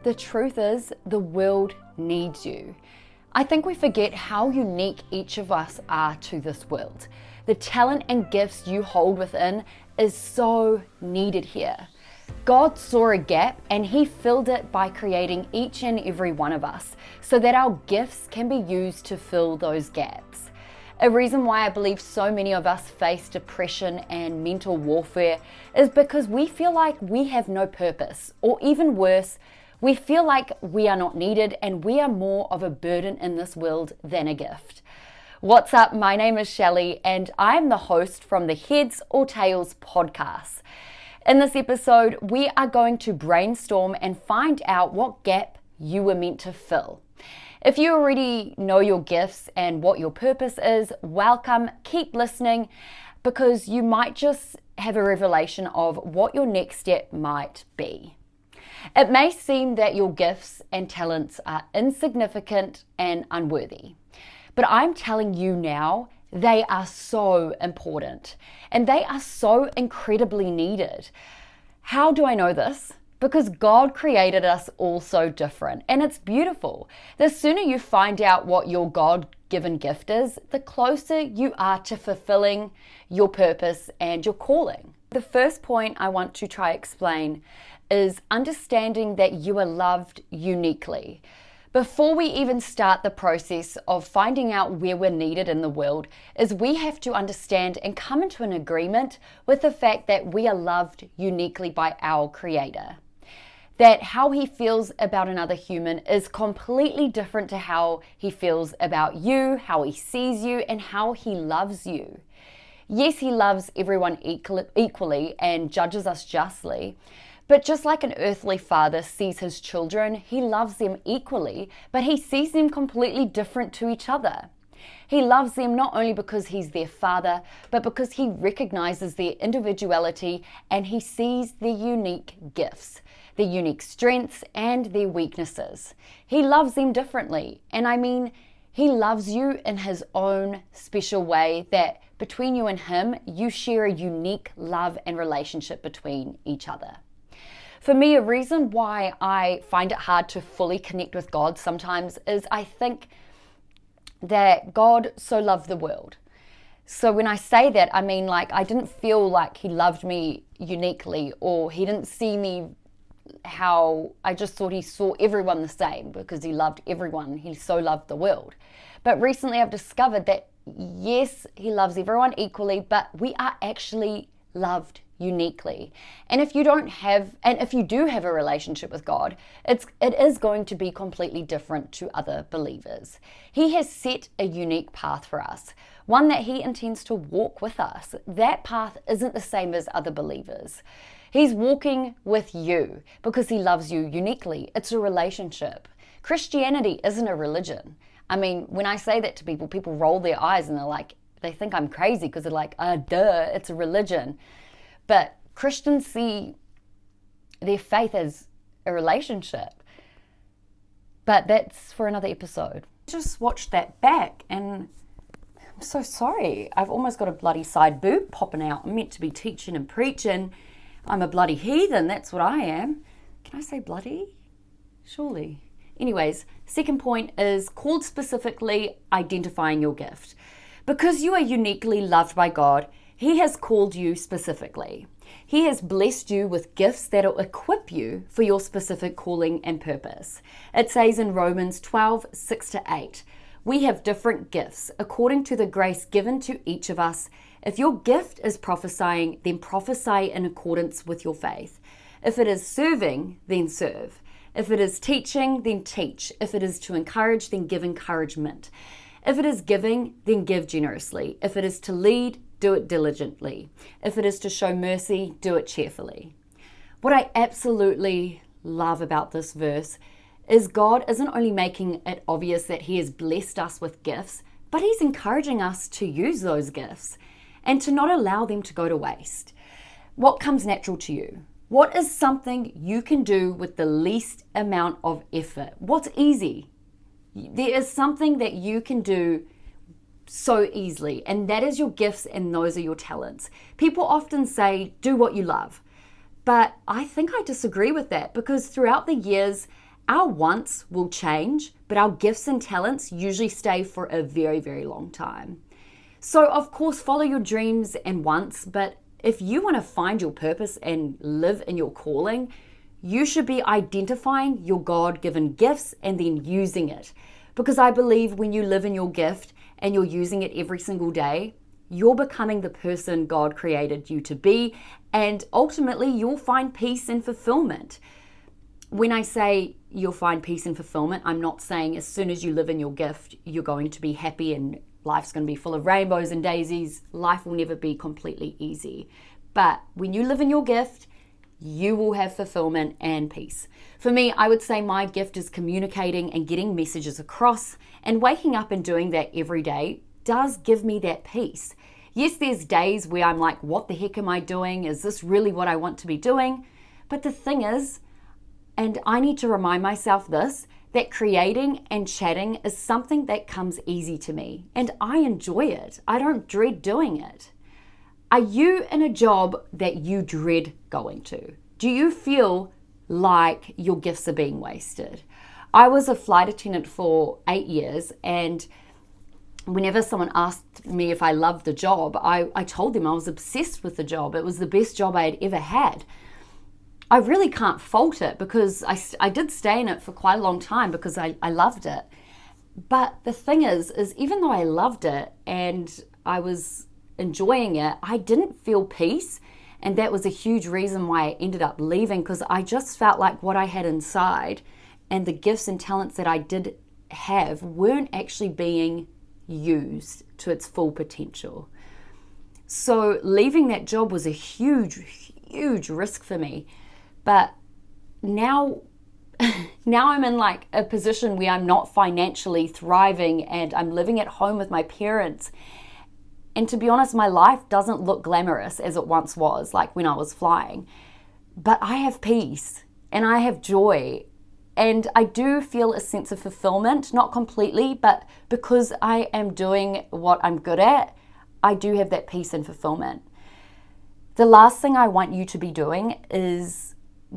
The truth is, the world needs you. I think we forget how unique each of us are to this world. The talent and gifts you hold within is so needed here. God saw a gap and He filled it by creating each and every one of us so that our gifts can be used to fill those gaps. A reason why I believe so many of us face depression and mental warfare is because we feel like we have no purpose, or even worse, we feel like we are not needed and we are more of a burden in this world than a gift. What's up? My name is Shelley and I'm the host from the Heads or Tails podcast. In this episode, we are going to brainstorm and find out what gap you were meant to fill. If you already know your gifts and what your purpose is, welcome, keep listening, because you might just have a revelation of what your next step might be. It may seem that your gifts and talents are insignificant and unworthy, but I'm telling you now, they are so important and they are so incredibly needed. How do I know this? Because God created us all so different, and it's beautiful. The sooner you find out what your God-given gift is, the closer you are to fulfilling your purpose and your calling. The first point I want to try explain is understanding that you are loved uniquely. Before we even start the process of finding out where we're needed in the world, is we have to understand and come into an agreement with the fact that we are loved uniquely by our Creator. That how He feels about another human is completely different to how He feels about you, how He sees you, and how He loves you. Yes, He loves everyone equally and judges us justly, but just like an earthly father sees his children, He loves them equally, but He sees them completely different to each other. He loves them not only because He's their father, but because He recognizes their individuality and He sees their unique gifts, their unique strengths and their weaknesses. He loves them differently. And I mean, He loves you in His own special way that between you and Him, you share a unique love and relationship between each other. For me, a reason why I find it hard to fully connect with God sometimes is I think that God so loved the world. So when I say that, I mean I didn't feel like He loved me uniquely, or He didn't see me how I just thought He saw everyone the same because He loved everyone. He so loved the world. But recently I've discovered that yes, He loves everyone equally, but we are actually loved uniquely. And if you do have a relationship with God, it is going to be completely different to other believers. He has set a unique path for us, one that He intends to walk with us. That path isn't the same as other believers. He's walking with you because He loves you uniquely. It's a relationship. Christianity isn't a religion. I mean, when I say that to people roll their eyes and they think I'm crazy because they're like, duh, it's a religion. But Christians see their faith as a relationship. But that's for another episode. Just watched that back and I'm so sorry. I've almost got a bloody side boob popping out. I'm meant to be teaching and preaching. I'm a bloody heathen. That's what I am. Can I say bloody? Surely. Anyways, second point is called specifically identifying your gift. Because you are uniquely loved by God, He has called you specifically. He has blessed you with gifts that will equip you for your specific calling and purpose. It says in Romans 12:6-8, we have different gifts according to the grace given to each of us. If your gift is prophesying, then prophesy in accordance with your faith. If it is serving, then serve. If it is teaching, then teach. If it is to encourage, then give encouragement. If it is giving, then give generously. If it is to lead, do it diligently. If it is to show mercy, do it cheerfully. What I absolutely love about this verse is God isn't only making it obvious that He has blessed us with gifts, but He's encouraging us to use those gifts and to not allow them to go to waste. What comes natural to you? What is something you can do with the least amount of effort? What's easy? There is something that you can do so easily, and that is your gifts and those are your talents. People often say, do what you love. But I think I disagree with that because throughout the years, Our wants will change, but our gifts and talents usually stay for a very, very long time. So, of course, follow your dreams and wants, but if you want to find your purpose and live in your calling, you should be identifying your God-given gifts and then using it. Because I believe when you live in your gift and you're using it every single day, you're becoming the person God created you to be, and ultimately you'll find peace and fulfillment. When I say you'll find peace and fulfillment, I'm not saying as soon as you live in your gift, you're going to be happy and life's going to be full of rainbows and daisies. Life will never be completely easy. But when you live in your gift, you will have fulfillment and peace. For me, I would say my gift is communicating and getting messages across, and waking up and doing that every day does give me that peace. Yes, there's days where I'm like, what the heck am I doing? Is this really what I want to be doing? But the thing is, and I need to remind myself this, that creating and chatting is something that comes easy to me, and I enjoy it. I don't dread doing it. Are you in a job that you dread going to? Do you feel like your gifts are being wasted? I was a flight attendant for 8 years, and whenever someone asked me if I loved the job, I told them I was obsessed with the job. It was the best job I had ever had. I really can't fault it because I did stay in it for quite a long time because I loved it. But the thing is even though I loved it and I was enjoying it, I didn't feel peace. And that was a huge reason why I ended up leaving, because I just felt like what I had inside and the gifts and talents that I did have weren't actually being used to its full potential. So leaving that job was a huge risk for me. But now I'm in like a position where I'm not financially thriving and I'm living at home with my parents. And to be honest, my life doesn't look glamorous as it once was, like when I was flying. But I have peace and I have joy. And I do feel a sense of fulfillment, not completely, but because I am doing what I'm good at, I do have that peace and fulfillment. The last thing I want you to be doing is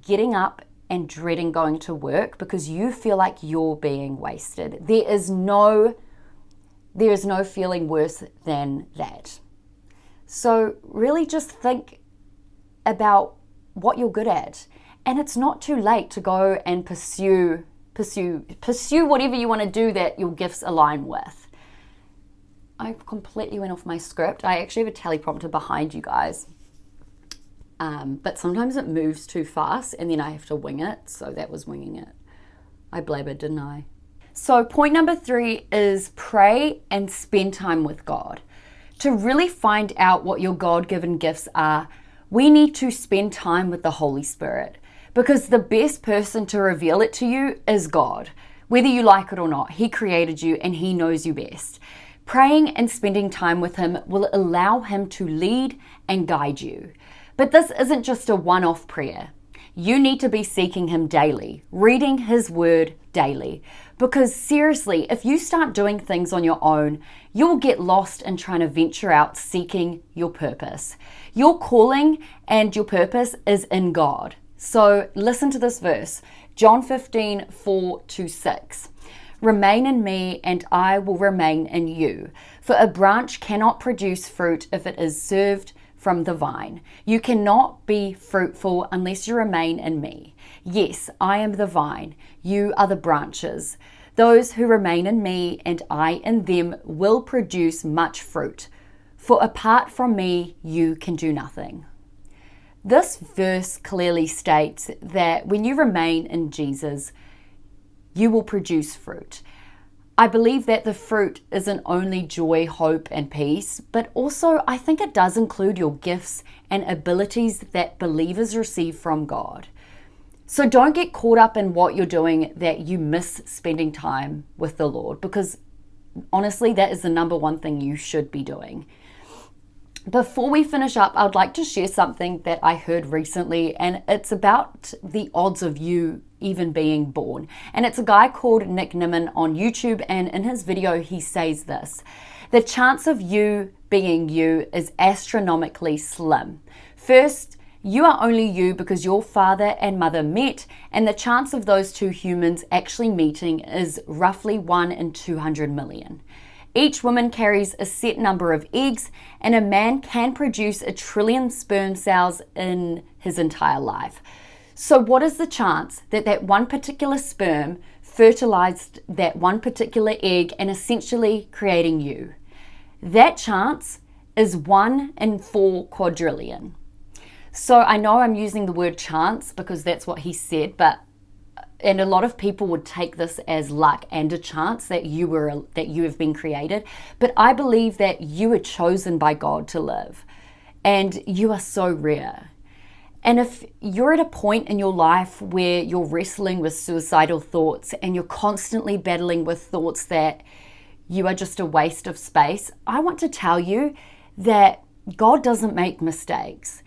getting up and dreading going to work because you feel like you're being wasted. There is no feeling worse than that. So really just think about what you're good at. And it's not too late to go and pursue whatever you want to do that your gifts align with. I completely went off my script. I actually have a teleprompter behind you guys. But sometimes it moves too fast and then I have to wing it. So that was winging it. I blabbered, didn't I? So point number 3 is pray and spend time with God. To really find out what your God-given gifts are, we need to spend time with the Holy Spirit, because the best person to reveal it to you is God. Whether you like it or not, He created you and He knows you best. Praying and spending time with Him will allow Him to lead and guide you. But this isn't just a one-off prayer. You need to be seeking Him daily, reading His Word daily. Because seriously, if you start doing things on your own, you'll get lost in trying to venture out seeking your purpose. Your calling and your purpose is in God. So listen to this verse, John 15:4-6. Remain in me and I will remain in you. For a branch cannot produce fruit if it is served from the vine. You cannot be fruitful unless you remain in me. Yes, I am the vine. You are the branches. Those who remain in me and I in them will produce much fruit. For apart from me, you can do nothing. This verse clearly states that when you remain in Jesus, you will produce fruit. I believe that the fruit isn't only joy, hope, and peace, but also I think it does include your gifts and abilities that believers receive from God. So don't get caught up in what you're doing that you miss spending time with the Lord, because honestly, that is the number one thing you should be doing. Before we finish up, I'd like to share something that I heard recently, and it's about the odds of you even being born. And it's a guy called Nick Nimmin on YouTube, and in his video he says this: the chance of you being you is astronomically slim. First, You are only you because your father and mother met, and the chance of those two humans actually meeting is roughly 1 in 200 million. Each woman carries a set number of eggs, and a man can produce 1 trillion sperm cells in his entire life. So what is the chance that that one particular sperm fertilized that one particular egg and essentially creating you? That chance is 1 in 4 quadrillion. So I know I'm using the word chance because that's what he said, and a lot of people would take this as luck and a chance that you have been created. But I believe that you were chosen by God to live, and you are so rare. And if you're at a point in your life where you're wrestling with suicidal thoughts and you're constantly battling with thoughts that you are just a waste of space, I want to tell you that God doesn't make mistakes.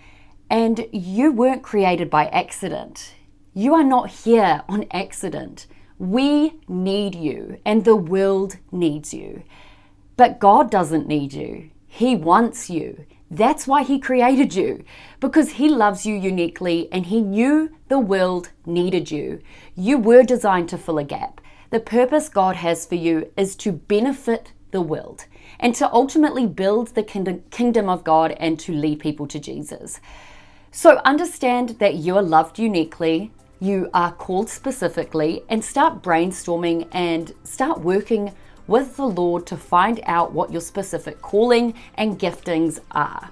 And you weren't created by accident. You are not here on accident. We need you, and the world needs you. But God doesn't need you. He wants you. That's why He created you, because He loves you uniquely, and He knew the world needed you. You were designed to fill a gap. The purpose God has for you is to benefit the world and to ultimately build the kingdom of God and to lead people to Jesus. So understand that you are loved uniquely, you are called specifically, and start brainstorming and start working with the Lord to find out what your specific calling and giftings are.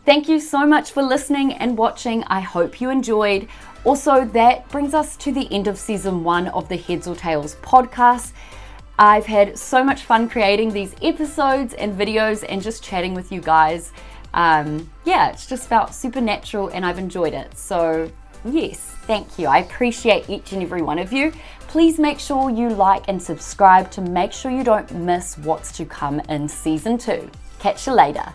Thank you so much for listening and watching. I hope you enjoyed. Also, that brings us to the end of season 1 of the Heads or Tails podcast. I've had so much fun creating these episodes and videos and just chatting with you guys. It's just felt supernatural and I've enjoyed it. So yes, thank you. I appreciate each and every one of you. Please make sure you like and subscribe to make sure you don't miss what's to come in season 2. Catch you later.